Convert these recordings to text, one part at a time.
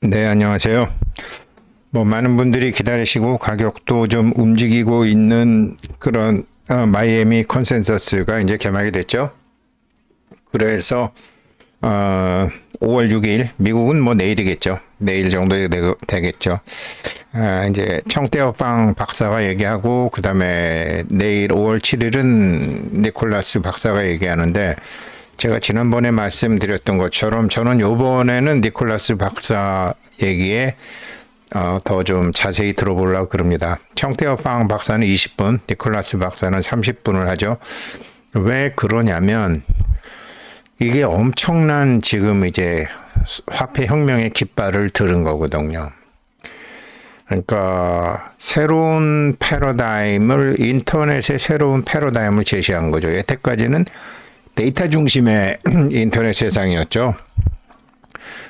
네, 안녕하세요. 많은 분들이 기다리시고 가격도 좀 움직이고 있는 그런 마이애미 컨센서스가 이제 개막이 됐죠. 그래서 5월 6일, 미국은 내일이겠죠. 내일 정도 되겠죠. 이제 청태업방 박사가 얘기하고 그다음에 내일 5월 7일은 니콜라스 박사가 얘기하는데, 제가 지난번에 말씀드렸던 것처럼 저는 요번에는 니콜라스 박사 얘기에 더 좀 자세히 들어보려고 그럽니다. 청태업방 박사는 20분, 니콜라스 박사는 30분을 하죠. 왜 그러냐면 이게 엄청난 지금 이제 화폐 혁명의 깃발을 들은 거거든요. 그러니까 새로운 패러다임을, 인터넷의 새로운 패러다임을 제시한 거죠. 여태까지는 데이터 중심의 인터넷 세상이었죠.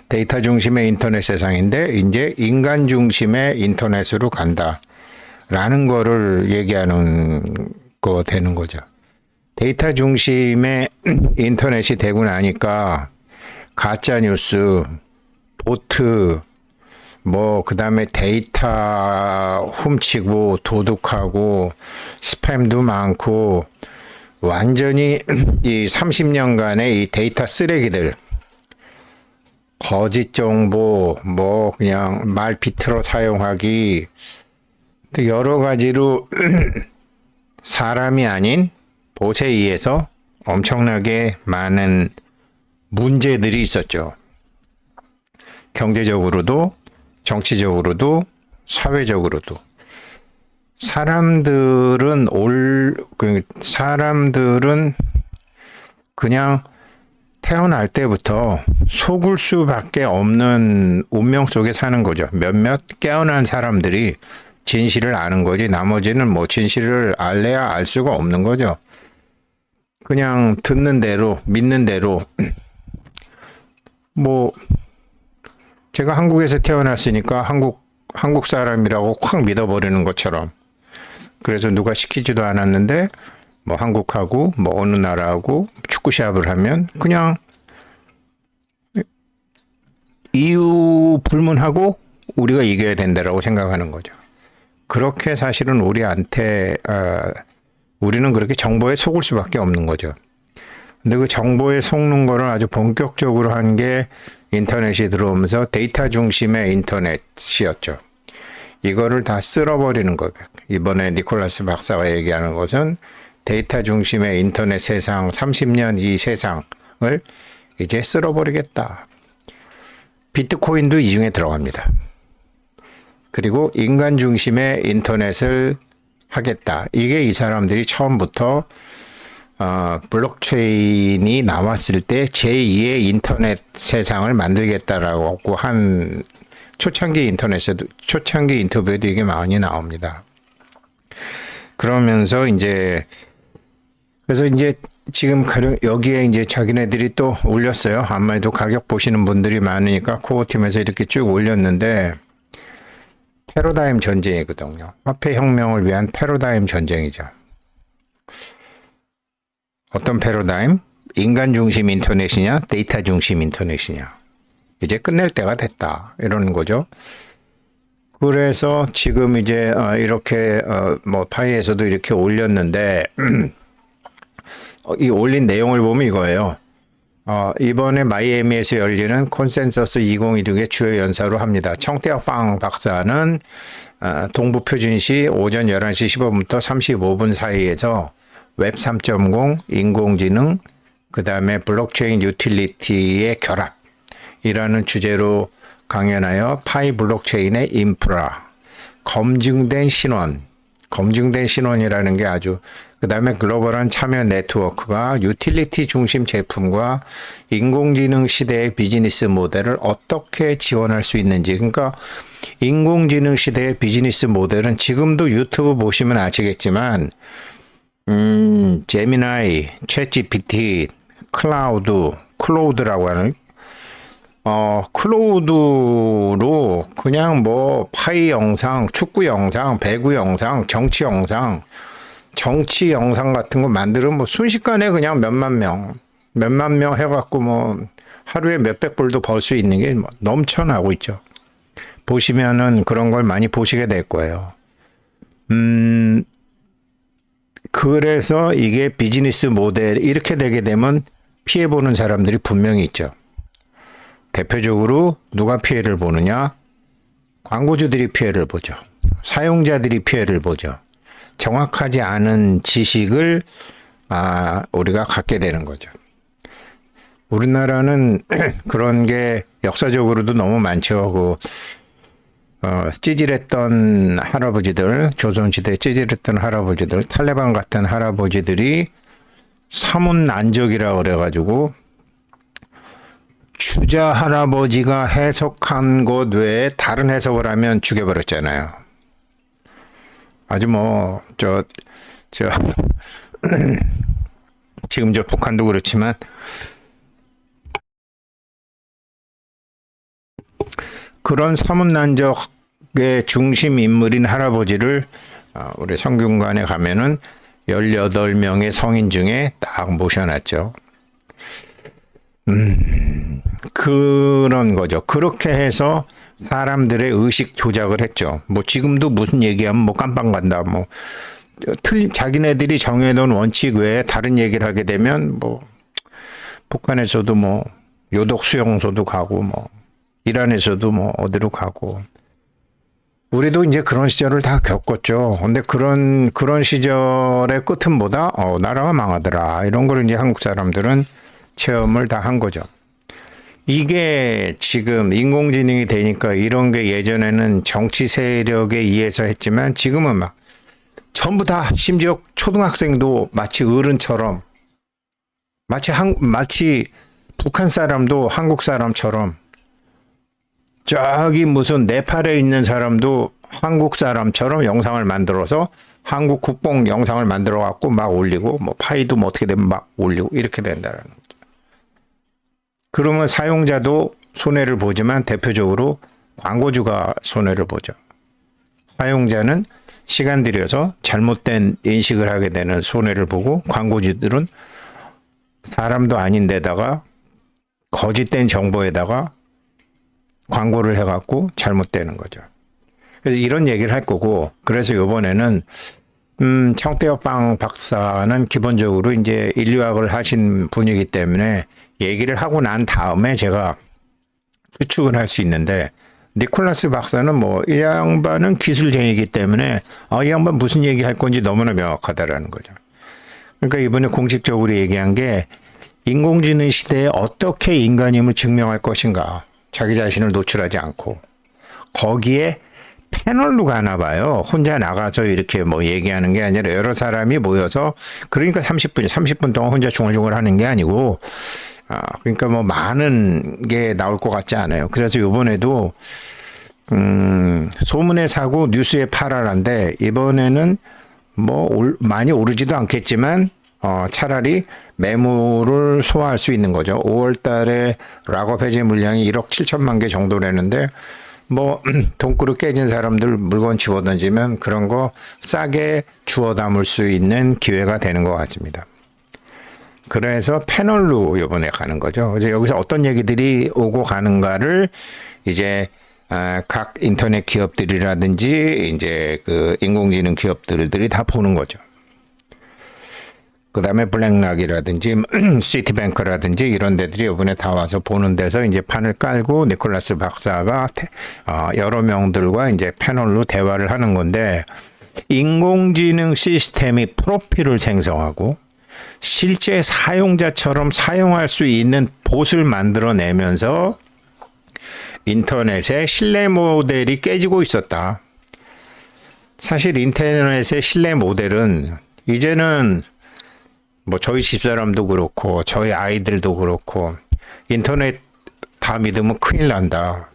데이터 중심의 인터넷 세상인데 이제 인간 중심의 인터넷으로 간다라는 거를 얘기하는 거 되는 거죠. 데이터 중심의 인터넷이 되고 나니까 가짜 뉴스, 보트, 그다음에 데이터 훔치고 도둑하고 스팸도 많고, 완전히 이 30년간의 이 데이터 쓰레기들, 거짓 정보, 그냥 말 비틀어 사용하기, 또 여러 가지로 사람이 아닌 봇에 의해서 엄청나게 많은 문제들이 있었죠. 경제적으로도, 정치적으로도, 사회적으로도. 사람들은 그냥 태어날 때부터 속을 수밖에 없는 운명 속에 사는 거죠. 몇몇 깨어난 사람들이 진실을 아는 거지, 나머지는 진실을 알래야 알 수가 없는 거죠. 그냥 듣는 대로, 믿는 대로. 제가 한국에서 태어났으니까 한국 사람이라고 확 믿어버리는 것처럼. 그래서 누가 시키지도 않았는데 한국하고 어느 나라하고 축구 시합을 하면 그냥 이유 불문하고 우리가 이겨야 된다라고 생각하는 거죠. 그렇게 사실은 우리는 그렇게 정보에 속을 수밖에 없는 거죠. 근데 그 정보에 속는 거를 아주 본격적으로 한 게 인터넷이 들어오면서 데이터 중심의 인터넷이었죠. 이거를 다 쓸어버리는 거예요. 이번에 니콜라스 박사가 얘기하는 것은 데이터 중심의 인터넷 세상, 30년 이 세상을 이제 쓸어버리겠다. 비트코인도 이 중에 들어갑니다. 그리고 인간 중심의 인터넷을 하겠다. 이게 이 사람들이 처음부터 블록체인이 나왔을 때 제2의 인터넷 세상을 만들겠다라고 한 초창기 인터뷰에도 이게 많이 나옵니다. 그러면서 그래서 지금 여기에 이제 자기네들이 또 올렸어요. 아무래도 가격 보시는 분들이 많으니까 코어팀에서 이렇게 쭉 올렸는데, 패러다임 전쟁이거든요. 화폐 혁명을 위한 패러다임 전쟁이죠. 어떤 패러다임? 인간 중심 인터넷이냐, 데이터 중심 인터넷이냐. 이제 끝낼 때가 됐다, 이러는 거죠. 그래서 지금 이제 이렇게 파이에서도 이렇게 올렸는데 이 올린 내용을 보면 이거예요. 이번에 마이애미에서 열리는 콘센서스 2016의 주요 연사로 합니다. 청태업방 박사는 동부 표준시 오전 11시 15분부터 35분 사이에서 웹 3.0, 인공지능, 그 다음에 블록체인 유틸리티의 결합이라는 주제로 강연하여 파이 블록체인의 인프라, 검증된 신원이라는 게 아주, 그 다음에 글로벌한 참여 네트워크가 유틸리티 중심 제품과 인공지능 시대의 비즈니스 모델을 어떻게 지원할 수 있는지. 그러니까 인공지능 시대의 비즈니스 모델은 지금도 유튜브 보시면 아시겠지만 제미나이, 챗GPT, 클로우드라고 하는 클로우드로 그냥 파이 영상, 축구 영상, 배구 영상, 정치 영상 같은 거 만들면 순식간에 그냥 몇만 명 해갖고 하루에 몇백 불도 벌 수 있는 게 넘쳐나고 있죠. 보시면은 그런 걸 많이 보시게 될 거예요. 그래서 이게 비즈니스 모델 이렇게 되게 되면 피해 보는 사람들이 분명히 있죠. 대표적으로 누가 피해를 보느냐? 광고주들이 피해를 보죠. 사용자들이 피해를 보죠. 정확하지 않은 지식을 우리가 갖게 되는 거죠. 우리나라는 그런 게 역사적으로도 너무 많죠. 찌질했던 할아버지들, 조선시대에 찌질했던 할아버지들, 탈레반 같은 할아버지들이 사문난적이라 그래가지고 주자 할아버지가 해석한 것 외에 다른 해석을 하면 죽여버렸잖아요. 아주 지금 저 북한도 그렇지만 그런 사문난적의 중심 인물인 할아버지를 우리 성균관에 가면은 18명의 성인 중에 딱 모셔놨죠. 그런 거죠. 그렇게 해서 사람들의 의식 조작을 했죠. 뭐 지금도 무슨 얘기하면 뭐 깜빵 간다, 뭐 자기네들이 정해놓은 원칙 외에 다른 얘기를 하게 되면 뭐 북한에서도 뭐 요독 수용소도 가고 뭐 이란에서도 뭐 어디로 가고 우리도 이제 그런 시절을 다 겪었죠. 근데 그런 시절의 끝은 뭐다? 나라가 망하더라. 이런 걸 이제 한국 사람들은 체험을 다 한 거죠. 이게 지금 인공지능이 되니까 이런 게 예전에는 정치 세력에 의해서 했지만 지금은 막 전부 다 심지어 초등학생도 마치 어른처럼 마치 북한 사람도 한국 사람처럼 저기 무슨 네팔에 있는 사람도 한국 사람처럼 영상을 만들어서 한국 국뽕 영상을 만들어 갖고 막 올리고 뭐 파이도 뭐 어떻게 되면 막 올리고 이렇게 된다라는 거죠. 그러면 사용자도 손해를 보지만 대표적으로 광고주가 손해를 보죠. 사용자는 시간 들여서 잘못된 인식을 하게 되는 손해를 보고 광고주들은 사람도 아닌데다가 거짓된 정보에다가 광고를 해갖고 잘못되는 거죠. 그래서 이런 얘기를 할 거고, 그래서 이번에는 청태엽 박사는 기본적으로 이제 인류학을 하신 분이기 때문에 얘기를 하고 난 다음에 제가 추측을 할 수 있는데, 니콜라스 박사는 뭐 이 양반은 기술쟁이기 때문에 이 양반 무슨 얘기 할 건지 너무나 명확하다라는 거죠. 그러니까 이번에 공식적으로 얘기한 게 인공지능 시대에 어떻게 인간임을 증명할 것인가. 자기 자신을 노출하지 않고 거기에 패널로 가나 봐요. 혼자 나가서 이렇게 뭐 얘기하는 게 아니라 여러 사람이 모여서 그러니까 30분 동안 혼자 중얼중얼 하는 게 아니고 그러니까 뭐 많은 게 나올 것 같지 않아요. 그래서 이번에도 소문에 사고 뉴스에 팔아란데 이번에는 뭐 많이 오르지도 않겠지만 차라리 매물을 소화할 수 있는 거죠. 5월 달에 락업 해제 물량이 1억 7천만 개 정도라는데 뭐 돈그릇 깨진 사람들 물건 집어 던지면 그런 거 싸게 주워 담을 수 있는 기회가 되는 것 같습니다. 그래서 패널로 이번에 가는 거죠. 이제 여기서 어떤 얘기들이 오고 가는가를 이제 각 인터넷 기업들이라든지 이제 그 인공지능 기업들이 다 보는 거죠. 그 다음에 블랙락이라든지 시티뱅크라든지 이런 데들이 이번에 다 와서 보는 데서 이제 판을 깔고 니콜라스 박사가 여러 명들과 이제 패널로 대화를 하는 건데 인공지능 시스템이 프로필을 생성하고 실제 사용자처럼 사용할 수 있는 봇을 만들어내면서 인터넷의 신뢰 모델이 깨지고 있었다. 사실 인터넷의 신뢰 모델은 이제는 뭐 저희 집사람도 그렇고 저희 아이들도 그렇고 인터넷 다 믿으면 큰일 난다.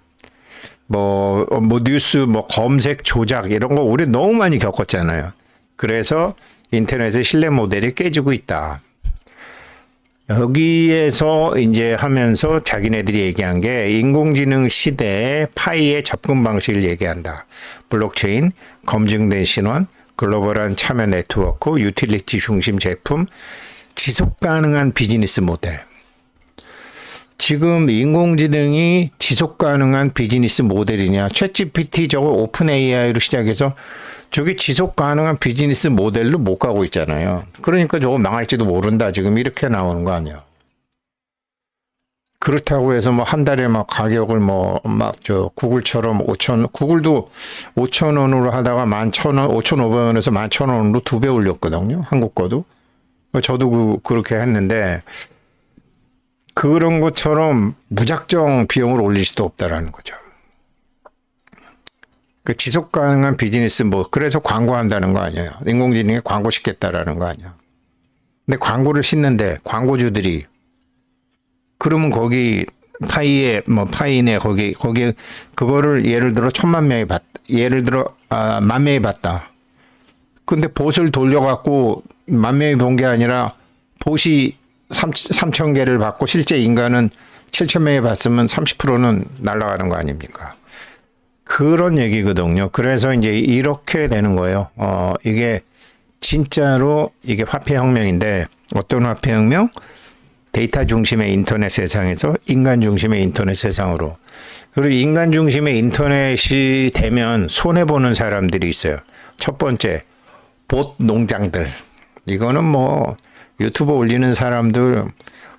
뭐 뉴스 뭐 검색 조작 이런 거 우리 너무 많이 겪었잖아요. 그래서 인터넷의 신뢰 모델이 깨지고 있다. 여기에서 이제 하면서 자기네들이 얘기한 게 인공지능 시대의 파이의 접근 방식을 얘기한다. 블록체인, 검증된 신원, 글로벌한 참여 네트워크, 유틸리티 중심 제품, 지속 가능한 비즈니스 모델. 지금 인공지능이 지속 가능한 비즈니스 모델이냐? 챗GPT 저거 오픈 AI로 시작해서 저게 지속 가능한 비즈니스 모델로 못 가고 있잖아요. 그러니까 저거 망할지도 모른다. 지금 이렇게 나오는 거 아니야. 그렇다고 해서 뭐 한 달에 막 가격을 뭐 막 저 구글처럼 구글도 5,000원으로 하다가 11,000원, 5,500원에서 11,000원으로 2배 올렸거든요. 한국 거도. 저도 그렇게 했는데 그런 것처럼 무작정 비용을 올릴 수도 없다라는 거죠. 그 지속 가능한 비즈니스 뭐 그래서 광고한다는 거 아니에요. 인공지능에 광고 싣겠다라는 거 아니야. 근데 광고를 싣는데 광고주들이 그러면 거기 파이네 거기 그거를 예를 들어 1,000,000명이 예를 들어 10,000명이 봤다. 근데 봇을 돌려갖고 10,000명이 본 게 아니라 봇이 3,000개를 받고 실제 인간은 7,000명이 봤으면 30%는 날아가는 거 아닙니까? 그런 얘기거든요. 그래서 이제 이렇게 되는 거예요. 이게 진짜로 이게 화폐혁명인데 어떤 화폐혁명? 데이터 중심의 인터넷 세상에서 인간 중심의 인터넷 세상으로. 그리고 인간 중심의 인터넷이 되면 손해보는 사람들이 있어요. 첫 번째, 봇 농장들. 이거는 뭐 유튜브 올리는 사람들,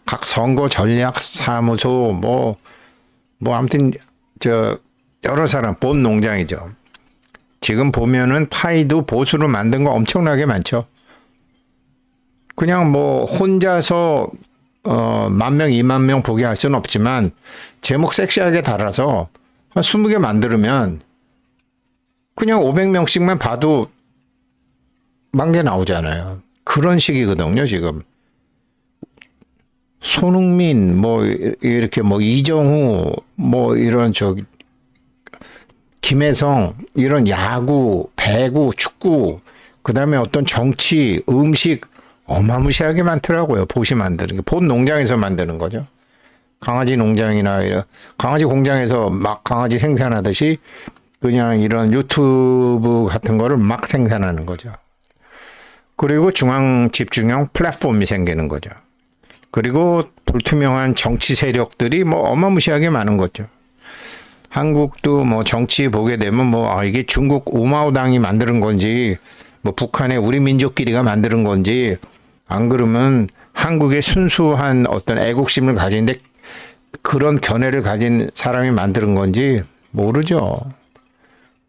각 선거 전략 사무소, 아무튼 여러 사람, 봇 농장이죠. 지금 보면은 파이도 봇으로 만든 거 엄청나게 많죠. 그냥 뭐 혼자서 10,000명, 20,000명 보게 할 수는 없지만 제목 섹시하게 달아서 한 20개 만들면 그냥 500명씩만 봐도 10,000개 나오잖아요. 그런 식이거든요, 지금. 손흥민, 이렇게 이정후, 이런 김혜성, 이런 야구, 배구, 축구, 그 다음에 어떤 정치, 음식, 어마무시하게 많더라고요. 봇이 만드는 게. 봇 농장에서 만드는 거죠. 강아지 농장이나 강아지 공장에서 막 강아지 생산하듯이 그냥 이런 유튜브 같은 거를 막 생산하는 거죠. 그리고 중앙 집중형 플랫폼이 생기는 거죠. 그리고 불투명한 정치 세력들이 어마무시하게 많은 거죠. 한국도 정치 보게 되면 이게 중국 우마오당이 만드는 건지 북한의 우리 민족끼리가 만드는 건지 안 그러면 한국의 순수한 어떤 애국심을 가진데 그런 견해를 가진 사람이 만드는 건지 모르죠.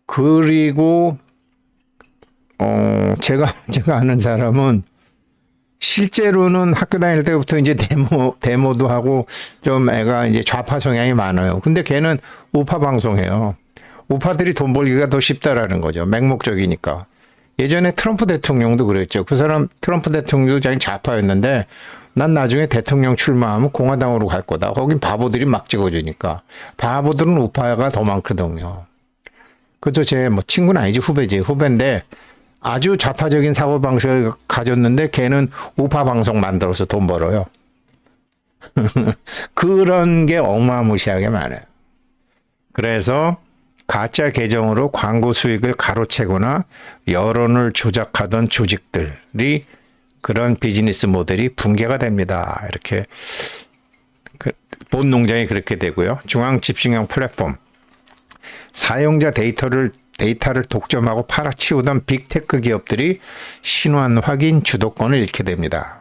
그리고 제가 아는 사람은 실제로는 학교 다닐 때부터 이제 데모도 하고 좀 애가 이제 좌파 성향이 많아요. 근데 걔는 우파 방송해요. 우파들이 돈 벌기가 더 쉽다라는 거죠. 맹목적이니까. 예전에 트럼프 대통령도 그랬죠. 그 사람 트럼프 대통령도 자기 좌파였는데 난 나중에 대통령 출마하면 공화당으로 갈 거다. 거긴 바보들이 막 찍어주니까. 바보들은 우파가 더 많거든요. 그죠? 제 친구는 아니지 후배인데 아주 좌파적인 사고방식을 가졌는데 걔는 우파 방송 만들어서 돈 벌어요. 그런 게 어마무시하게 많아요. 그래서 가짜 계정으로 광고 수익을 가로채거나 여론을 조작하던 조직들이 그런 비즈니스 모델이 붕괴가 됩니다. 이렇게 본 농장이 그렇게 되고요. 중앙 집중형 플랫폼. 사용자 데이터를 독점하고 팔아치우던 빅테크 기업들이 신원 확인 주도권을 잃게 됩니다.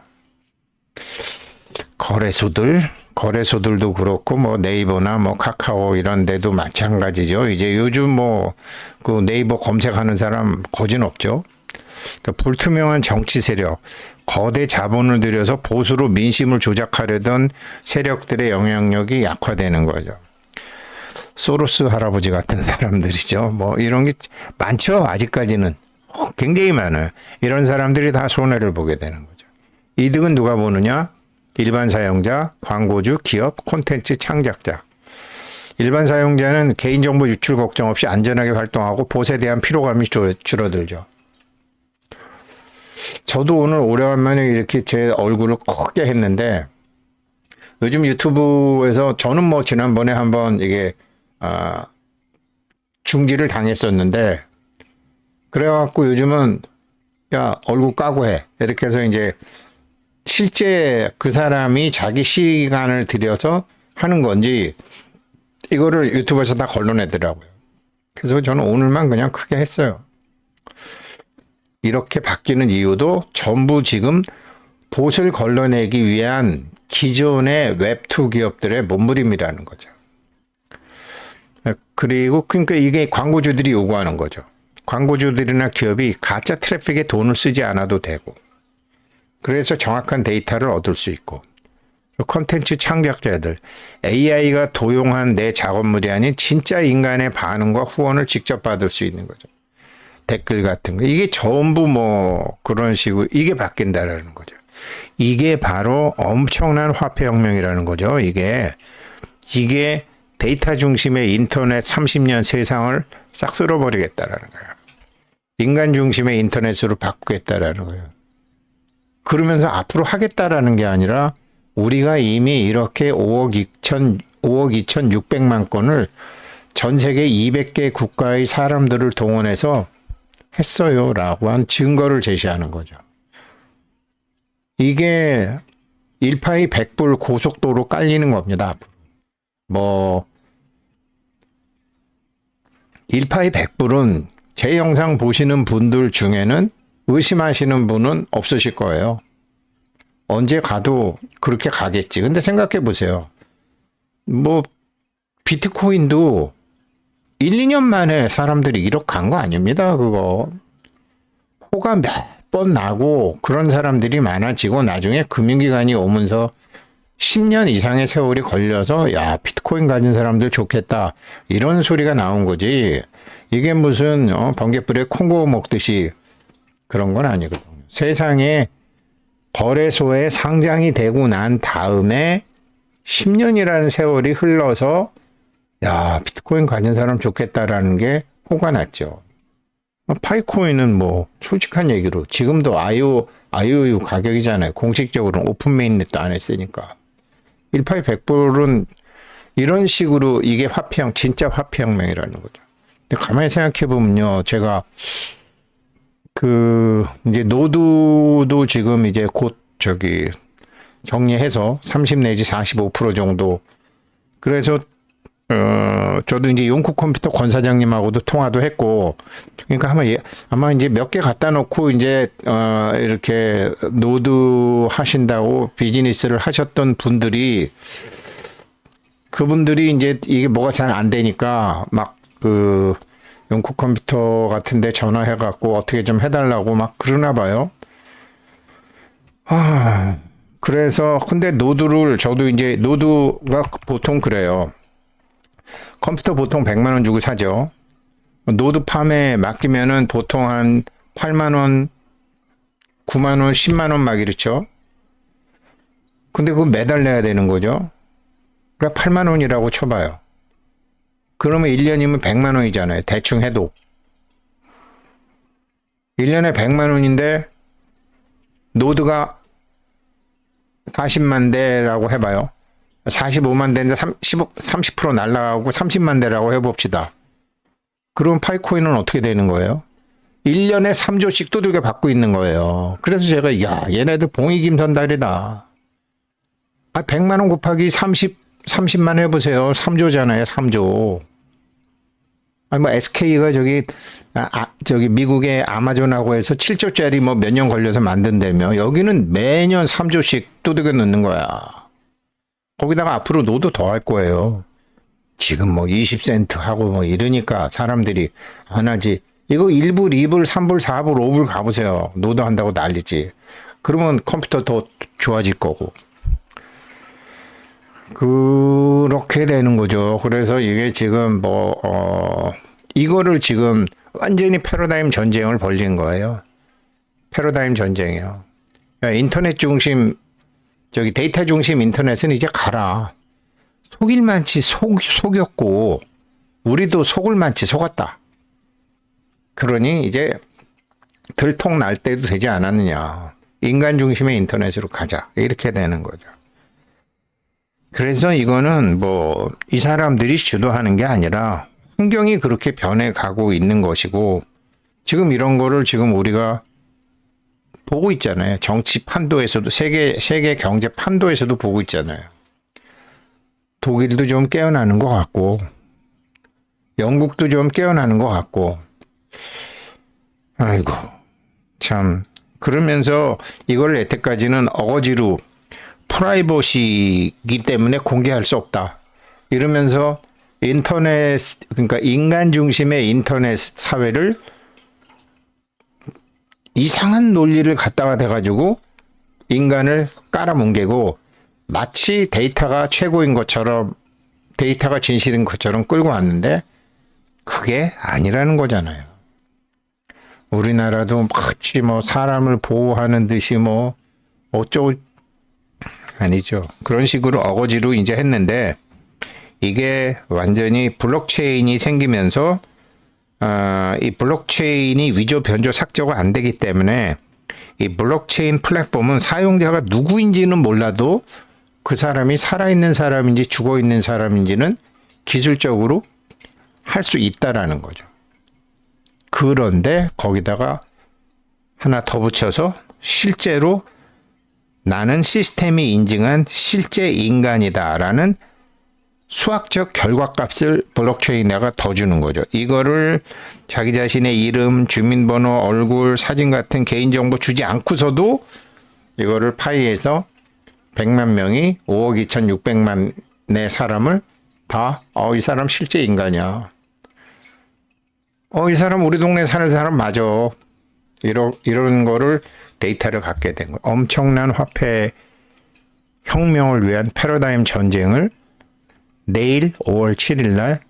거래소들도 그렇고 네이버나 카카오 이런 데도 마찬가지죠. 이제 요즘 그 네이버 검색하는 사람 거진 없죠. 불투명한 정치 세력, 거대 자본을 들여서 보수로 민심을 조작하려던 세력들의 영향력이 약화되는 거죠. 소로스 할아버지 같은 사람들이죠. 이런 게 많죠. 아직까지는 굉장히 많아요. 이런 사람들이 다 손해를 보게 되는 거죠. 이득은 누가 보느냐? 일반 사용자, 광고주, 기업, 콘텐츠 창작자. 일반 사용자는 개인정보 유출 걱정 없이 안전하게 활동하고 봇에 대한 피로감이 줄어들죠. 저도 오늘 오래간만에 이렇게 제 얼굴을 크게 했는데 요즘 유튜브에서 저는 지난번에 한번 이게 중지를 당했었는데 그래갖고 요즘은 야 얼굴 까고 해 이렇게 해서 이제 실제 그 사람이 자기 시간을 들여서 하는 건지 이거를 유튜브에서 다 걸러내더라고요. 그래서 저는 오늘만 그냥 크게 했어요. 이렇게 바뀌는 이유도 전부 지금 보수를 걸러내기 위한 기존의 웹2 기업들의 몸부림이라는 거죠. 그리고 그러니까 이게 광고주들이 요구하는 거죠. 광고주들이나 기업이 가짜 트래픽에 돈을 쓰지 않아도 되고, 그래서 정확한 데이터를 얻을 수 있고, 콘텐츠 창작자들, AI가 도용한 내 작업물이 아닌 진짜 인간의 반응과 후원을 직접 받을 수 있는 거죠. 댓글 같은 거. 이게 전부 뭐 그런 식으로 이게 바뀐다라는 거죠. 이게 바로 엄청난 화폐혁명이라는 거죠. 이게 데이터 중심의 인터넷 30년 세상을 싹 쓸어버리겠다라는 거예요. 인간 중심의 인터넷으로 바꾸겠다라는 거예요. 그러면서 앞으로 하겠다라는 게 아니라 우리가 이미 이렇게 5억 2,600만 건을 전 세계 200개 국가의 사람들을 동원해서 했어요 라고 한 증거를 제시하는 거죠. 이게 1파이 100불 고속도로 깔리는 겁니다. 앞으로. 뭐 1파이 100불은 제 영상 보시는 분들 중에는 의심하시는 분은 없으실 거예요. 언제 가도 그렇게 가겠지. 근데 생각해 보세요. 뭐 비트코인도 1, 2년 만에 사람들이 1억 간 거 아닙니다. 그거. 호가 몇 번 나고 그런 사람들이 많아지고 나중에 금융기관이 오면서 10년 이상의 세월이 걸려서 야 비트코인 가진 사람들 좋겠다 이런 소리가 나온 거지. 이게 무슨 번갯불에 콩고 먹듯이 그런 건 아니거든요. 세상에 거래소에 상장이 되고 난 다음에 10년이라는 세월이 흘러서 야 비트코인 가진 사람 좋겠다라는 게 호가 났죠. 파이코인은 뭐 솔직한 얘기로 지금도 IOU 가격이잖아요. 공식적으로는 오픈 메인넷도 안 했으니까. 1파이 100불은 이런 식으로 이게 진짜 화폐혁명이라는 거죠. 근데 가만히 생각해 보면요. 제가 이제 노드도 지금 이제 곧 정리해서 30 내지 45% 정도. 그래서 저도 이제 용쿠 컴퓨터 권 사장님하고도 통화도 했고, 그러니까 아마 이제 몇 개 갖다 놓고 이제 이렇게 노드 하신다고 비즈니스를 하셨던 분들이, 그분들이 이제 이게 뭐가 잘 안 되니까 막 용쿠 컴퓨터 같은데 전화해갖고 어떻게 좀 해달라고 막 그러나 봐요. 그래서 근데 저도 이제 노드가 보통 그래요. 컴퓨터 보통 100만 원 주고 사죠. 노드 팜에 맡기면은 보통 한 8만 원, 9만 원, 10만 원 막 이렇죠. 근데 그거 매달 내야 되는 거죠. 그러니까 8만 원이라고 쳐봐요. 그러면 1년이면 100만 원이잖아요. 대충 해도. 1년에 100만 원인데 노드가 40만 대라고 해봐요. 45만 대인데 30% 날라가고 30만 대라고 해봅시다. 그럼 파이코인은 어떻게 되는 거예요? 1년에 3조씩 두들겨 받고 있는 거예요. 그래서 제가 얘네들 봉이김선달이다. 100만 원 곱하기 30만 해보세요. 3조잖아요. 3조. 뭐 SK가 저기 미국의 아마존하고 해서 7조짜리 뭐 몇 년 걸려서 만든다며. 여기는 매년 3조씩 두들겨 넣는 거야. 거기다가 앞으로 노드 더 할 거예요. 지금 뭐 20센트 하고 뭐 이러니까 사람들이 안 하지. 이거 1불, 2불, 3불, 4불, 5불 가보세요. 노드 한다고 난리지. 그러면 컴퓨터 더 좋아질 거고. 그렇게 되는 거죠. 그래서 이게 지금 이거를 지금 완전히 패러다임 전쟁을 벌린 거예요. 패러다임 전쟁이요. 인터넷 중심, 데이터 중심 인터넷은 이제 가라. 속일 만치 속였고, 우리도 속을 만치 속았다. 그러니 이제 들통 날 때도 되지 않았느냐. 인간 중심의 인터넷으로 가자. 이렇게 되는 거죠. 그래서 이거는 이 사람들이 주도하는 게 아니라 환경이 그렇게 변해가고 있는 것이고, 지금 이런 거를 지금 우리가 보고 있잖아요. 정치 판도에서도, 세계 경제 판도에서도 보고 있잖아요. 독일도 좀 깨어나는 것 같고, 영국도 좀 깨어나는 것 같고, 아이고, 참. 그러면서 이걸 여태까지는 어거지로 프라이버시이기 때문에 공개할 수 없다. 이러면서 인터넷, 그러니까 인간 중심의 인터넷 사회를 이상한 논리를 갖다가 대가지고 인간을 깔아뭉개고 마치 데이터가 최고인 것처럼 데이터가 진실인 것처럼 끌고 왔는데 그게 아니라는 거잖아요. 우리나라도 마치 뭐 사람을 보호하는 듯이 뭐 어쩌고 아니죠. 그런 식으로 어거지로 이제 했는데 이게 완전히 블록체인이 생기면서 이 블록체인이 위조 변조 삭제가 안 되기 때문에 이 블록체인 플랫폼은 사용자가 누구인지는 몰라도 그 사람이 살아있는 사람인지 죽어있는 사람인지는 기술적으로 할 수 있다라는 거죠. 그런데 거기다가 하나 더 붙여서 실제로 나는 시스템이 인증한 실제 인간이다라는 수학적 결과값을 블록체인에다가 더 주는 거죠. 이거를 자기 자신의 이름, 주민번호, 얼굴, 사진 같은 개인정보 주지 않고서도 이거를 파이에서 100만 명이 5억 2,600만의 사람을 다 이 사람 실제 인간이야. 이 사람 우리 동네 사는 사람 맞아. 이런 거를 데이터를 갖게 된 거예요. 엄청난 화폐 혁명을 위한 패러다임 전쟁을 내일 5월 7일 날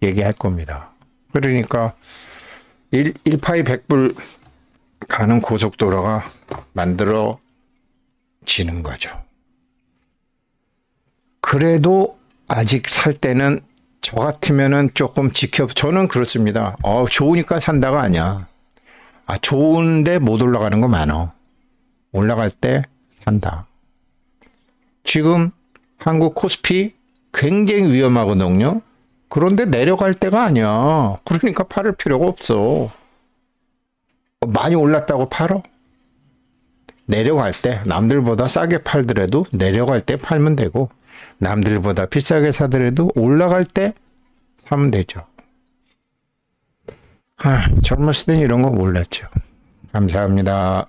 얘기할 겁니다. 그러니까 1파이 100불 가는 고속도로가 만들어지는 거죠. 그래도 아직 살 때는 저 같으면은 조금 저는 그렇습니다. 좋으니까 산다가 아니야. 좋은데 못 올라가는 거 많어. 올라갈 때 산다. 지금 한국 코스피 굉장히 위험하거든요. 그런데 내려갈 때가 아니야. 그러니까 팔을 필요가 없어. 많이 올랐다고 팔어? 내려갈 때 남들보다 싸게 팔더라도 내려갈 때 팔면 되고 남들보다 비싸게 사더라도 올라갈 때 사면 되죠. 젊었을 땐 이런 거 몰랐죠. 감사합니다.